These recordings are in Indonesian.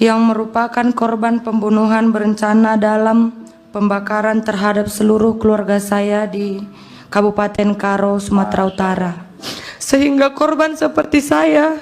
yang merupakan korban pembunuhan berencana dalam pembakaran terhadap seluruh keluarga saya di Kabupaten Karo, Sumatera Utara. Sehingga korban seperti saya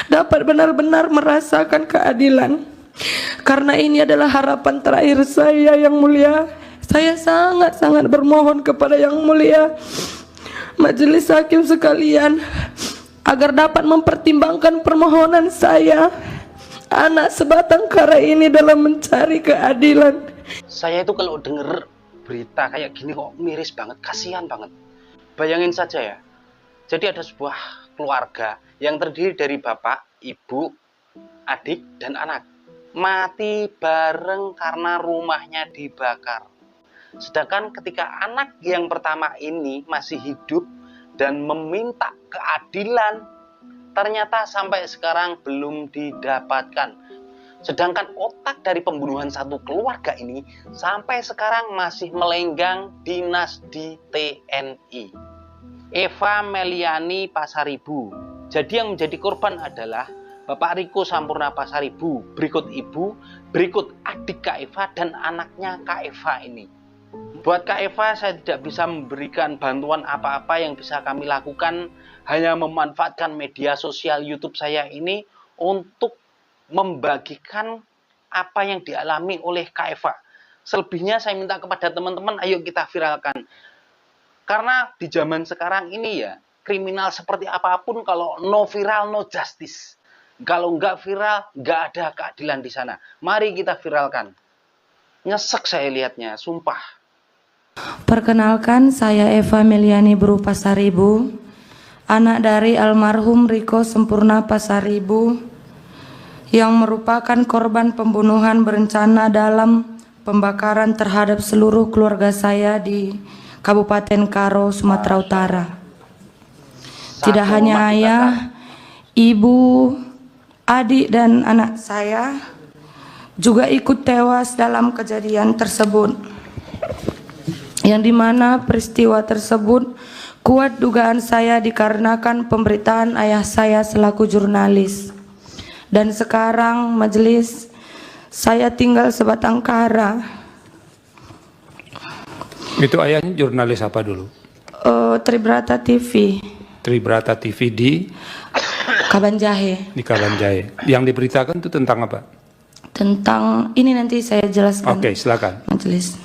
dapat benar-benar merasakan keadilan. Karena ini adalah harapan terakhir saya, Yang Mulia. Saya sangat-sangat bermohon kepada Yang Mulia Majelis Hakim sekalian agar dapat mempertimbangkan permohonan saya, anak sebatang kara ini, dalam mencari keadilan. Saya itu kalau denger berita kayak gini kok miris banget, kasihan banget. Bayangin saja ya, jadi ada sebuah keluarga yang terdiri dari bapak, ibu, adik, dan anak mati bareng karena rumahnya dibakar. Sedangkan ketika anak yang pertama ini masih hidup dan meminta keadilan, ternyata sampai sekarang belum didapatkan. Sedangkan otak dari pembunuhan satu keluarga ini sampai sekarang masih melenggang dinas di TNI. Eva Meliani Pasaribu. Jadi yang menjadi korban adalah Bapak Riko Sampurna Pasaribu, berikut ibu, berikut adik Kak Eva, dan anaknya Kak Eva ini. Buat Kak Eva, saya tidak bisa memberikan bantuan apa-apa. Yang bisa kami lakukan hanya memanfaatkan media sosial YouTube saya ini untuk membagikan apa yang dialami oleh Kak Eva. Selebihnya saya minta kepada teman-teman, ayo kita viralkan. Karena di zaman sekarang ini ya, kriminal seperti apapun kalau no viral, no justice. Kalau nggak viral, nggak ada keadilan di sana. Mari kita viralkan. Nyesek saya lihatnya, sumpah. Perkenalkan, saya Eva Meliani Bru Pasaribu, anak dari almarhum Riko Sempurna Pasaribu, yang merupakan korban pembunuhan berencana dalam pembakaran terhadap seluruh keluarga saya di Kabupaten Karo, Sumatera Utara. Tidak hanya ayah, ibu, adik, dan anak saya juga ikut tewas dalam kejadian tersebut, yang dimana peristiwa tersebut kuat dugaan saya dikarenakan pemberitaan ayah saya selaku jurnalis. Dan sekarang majelis, saya tinggal sebatang kara. Itu ayahnya jurnalis apa dulu? Tribrata TV. Tribrata TV di Kabanjahe. Di Kabanjahe. Yang diberitakan itu tentang apa? Tentang ini nanti saya jelaskan. Oke, silakan. Majelis.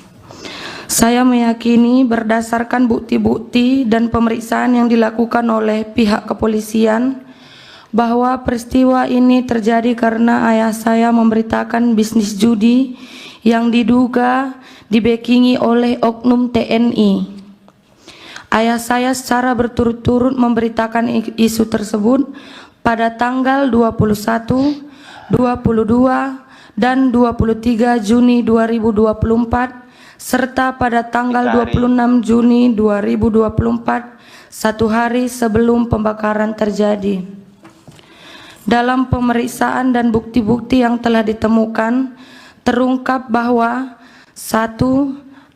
Saya meyakini berdasarkan bukti-bukti dan pemeriksaan yang dilakukan oleh pihak kepolisian bahwa peristiwa ini terjadi karena ayah saya memberitakan bisnis judi yang diduga dibekingi oleh oknum TNI. Ayah saya secara berturut-turut memberitakan isu tersebut pada tanggal 21, 22, dan 23 Juni 2024 serta pada tanggal 26 Juni 2024, satu hari sebelum pembakaran terjadi. Dalam pemeriksaan dan bukti-bukti yang telah ditemukan, terungkap bahwa 1.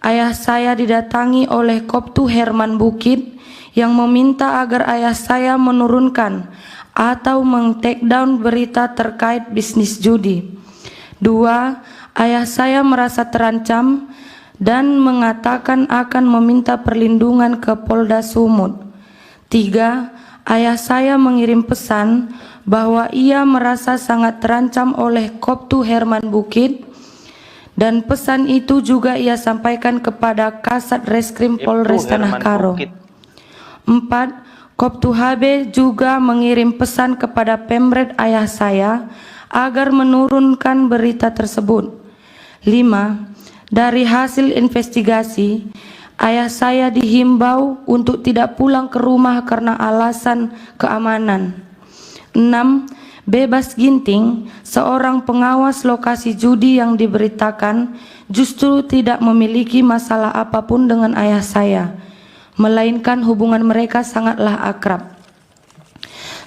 Ayah saya didatangi oleh Koptu Herman Bukit yang meminta agar ayah saya menurunkan atau meng-take down berita terkait bisnis judi. 2. Ayah saya merasa terancam dan mengatakan akan meminta perlindungan ke Polda Sumut. 3. Ayah saya mengirim pesan bahwa ia merasa sangat terancam oleh Koptu Herman Bukit, dan pesan itu juga ia sampaikan kepada Kasat Reskrim Polres Tanah Karo. 4. Koptu HB juga mengirim pesan kepada Pemret ayah saya agar menurunkan berita tersebut. 5. Dari hasil investigasi, ayah saya dihimbau untuk tidak pulang ke rumah karena alasan keamanan. 6. Bebas Ginting, seorang pengawas lokasi judi yang diberitakan, justru tidak memiliki masalah apapun dengan ayah saya, melainkan hubungan mereka sangatlah akrab.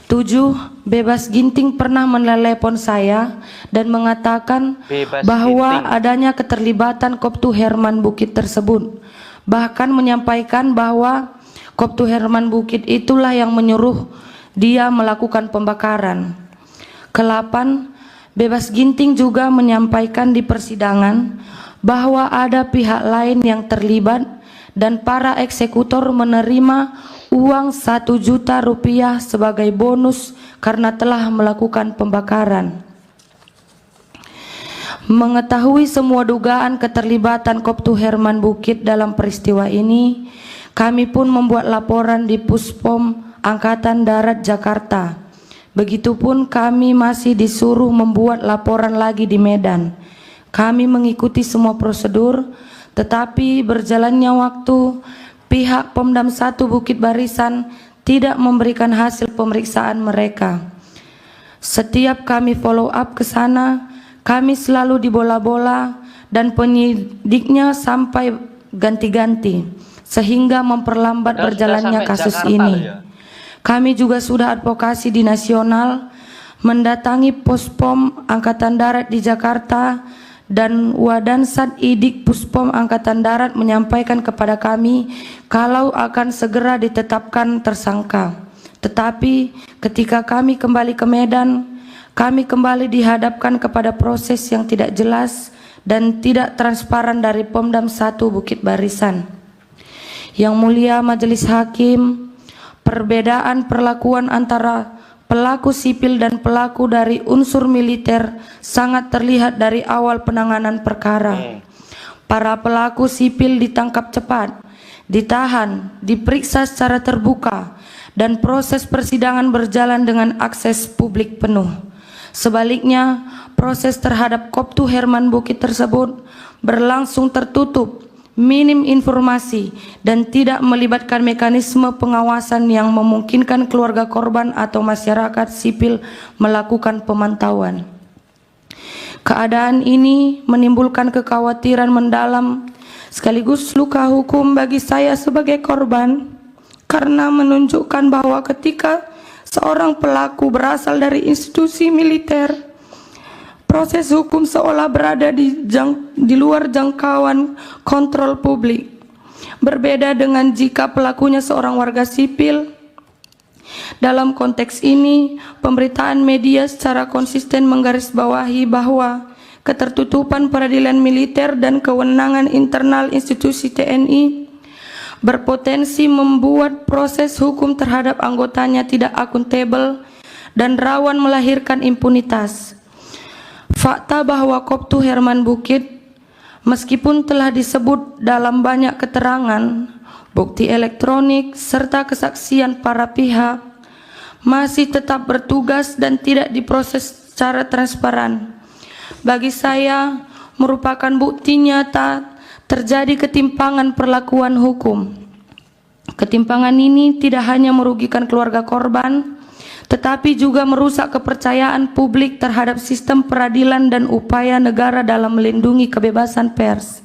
7. Bebas Ginting pernah menelepon saya dan mengatakan bahwa adanya keterlibatan Koptu Herman Bukit tersebut. Bahkan menyampaikan bahwa Koptu Herman Bukit itulah yang menyuruh dia melakukan pembakaran. Ke-8, Bebas Ginting juga menyampaikan di persidangan bahwa ada pihak lain yang terlibat dan para eksekutor menerima uang 1 juta rupiah sebagai bonus karena telah melakukan pembakaran. Mengetahui semua dugaan keterlibatan Koptu Herman Bukit dalam peristiwa ini, kami pun membuat laporan di Puspom Angkatan Darat Jakarta. Begitupun kami masih disuruh membuat laporan lagi di Medan. Kami mengikuti semua prosedur, tetapi berjalannya waktu, pihak Pomdam 1 Bukit Barisan tidak memberikan hasil pemeriksaan mereka. Setiap kami follow up ke sana, kami selalu dibola-bola dan penyidiknya sampai ganti-ganti, sehingga memperlambat berjalannya kasus ini. Kami juga sudah advokasi di nasional, mendatangi Puspom Angkatan Darat di Jakarta, dan Wadansat Idik Puspom Angkatan Darat menyampaikan kepada kami kalau akan segera ditetapkan tersangka. Tetapi ketika kami kembali ke Medan, kami kembali dihadapkan kepada proses yang tidak jelas dan tidak transparan dari Pomdam 1 Bukit Barisan. Yang Mulia Majelis Hakim, perbedaan perlakuan antara pelaku sipil dan pelaku dari unsur militer sangat terlihat dari awal penanganan perkara. Para pelaku sipil ditangkap cepat, ditahan, diperiksa secara terbuka, dan proses persidangan berjalan dengan akses publik penuh. Sebaliknya, proses terhadap Koptu Herman Bukit tersebut berlangsung tertutup, minim informasi, dan tidak melibatkan mekanisme pengawasan yang memungkinkan keluarga korban atau masyarakat sipil melakukan pemantauan. Keadaan ini menimbulkan kekhawatiran mendalam sekaligus luka hukum bagi saya sebagai korban, karena menunjukkan bahwa ketika seorang pelaku berasal dari institusi militer, proses hukum seolah berada di luar jangkauan kontrol publik. Berbeda dengan jika pelakunya seorang warga sipil. Dalam konteks ini, pemberitaan media secara konsisten menggarisbawahi bahwa ketertutupan peradilan militer dan kewenangan internal institusi TNI berpotensi membuat proses hukum terhadap anggotanya tidak akuntabel dan rawan melahirkan impunitas. Fakta bahwa Koptu Herman Bukit, meskipun telah disebut dalam banyak keterangan, bukti elektronik, serta kesaksian para pihak, masih tetap bertugas dan tidak diproses secara transparan. Bagi saya, merupakan bukti nyata terjadi ketimpangan perlakuan hukum. Ketimpangan ini tidak hanya merugikan keluarga korban, tetapi juga merusak kepercayaan publik terhadap sistem peradilan dan upaya negara dalam melindungi kebebasan pers.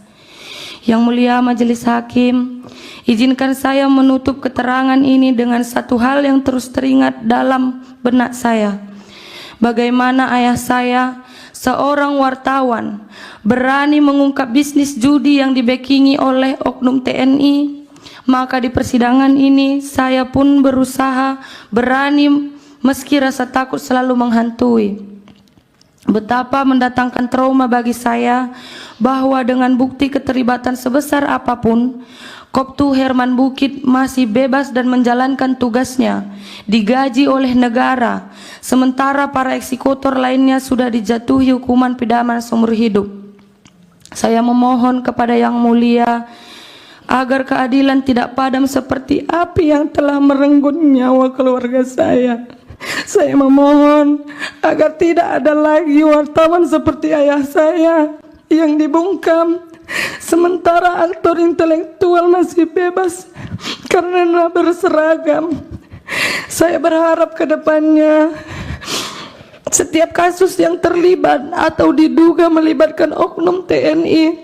Yang Mulia Majelis Hakim, izinkan saya menutup keterangan ini dengan satu hal yang terus teringat dalam benak saya. Bagaimana ayah saya, seorang wartawan, berani mengungkap bisnis judi yang dibackingi oleh oknum TNI. Maka di persidangan ini saya pun berusaha berani meski rasa takut selalu menghantui. Betapa mendatangkan trauma bagi saya bahwa dengan bukti keterlibatan sebesar apapun, Koptu Herman Bukit masih bebas dan menjalankan tugasnya, digaji oleh negara, sementara para eksekutor lainnya sudah dijatuhi hukuman pidana seumur hidup. Saya memohon kepada Yang Mulia agar keadilan tidak padam seperti api yang telah merenggut nyawa keluarga saya. Saya memohon agar tidak ada lagi wartawan seperti ayah saya yang dibungkam, sementara aktor intelektual masih bebas karena berseragam. Saya berharap ke depannya setiap kasus yang terlibat atau diduga melibatkan oknum TNI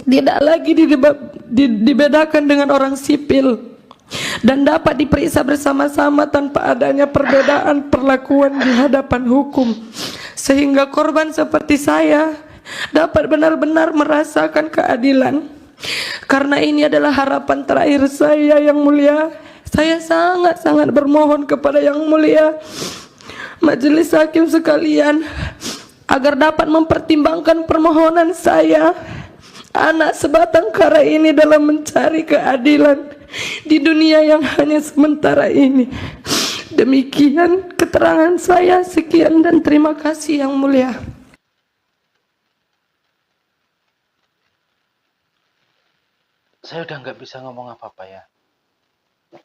tidak lagi dibedakan dengan orang sipil dan dapat diperiksa bersama-sama tanpa adanya perbedaan perlakuan di hadapan hukum, sehingga korban seperti saya dapat benar-benar merasakan keadilan. Karena ini adalah harapan terakhir saya, Yang Mulia. Saya sangat-sangat bermohon kepada Yang Mulia Majelis Hakim sekalian agar dapat mempertimbangkan permohonan saya, anak sebatang kara ini, dalam mencari keadilan di dunia yang hanya sementara ini. Demikian keterangan saya. Sekian dan terima kasih Yang Mulia. Saya udah nggak bisa ngomong apa-apa ya.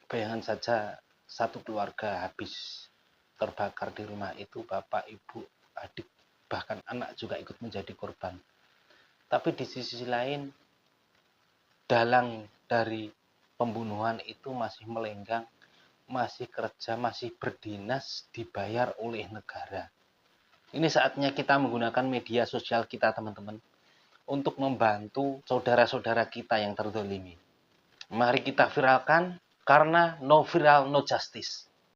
Bayangan saja satu keluarga habis terbakar di rumah itu, bapak, ibu, adik, bahkan anak juga ikut menjadi korban. Tapi di sisi lain, dalang dari pembunuhan itu masih melenggang, masih kerja, masih berdinas, dibayar oleh negara. Ini saatnya kita menggunakan media sosial kita, teman-teman, untuk membantu saudara-saudara kita yang terzolimi. Mari kita viralkan, karena no viral no justice.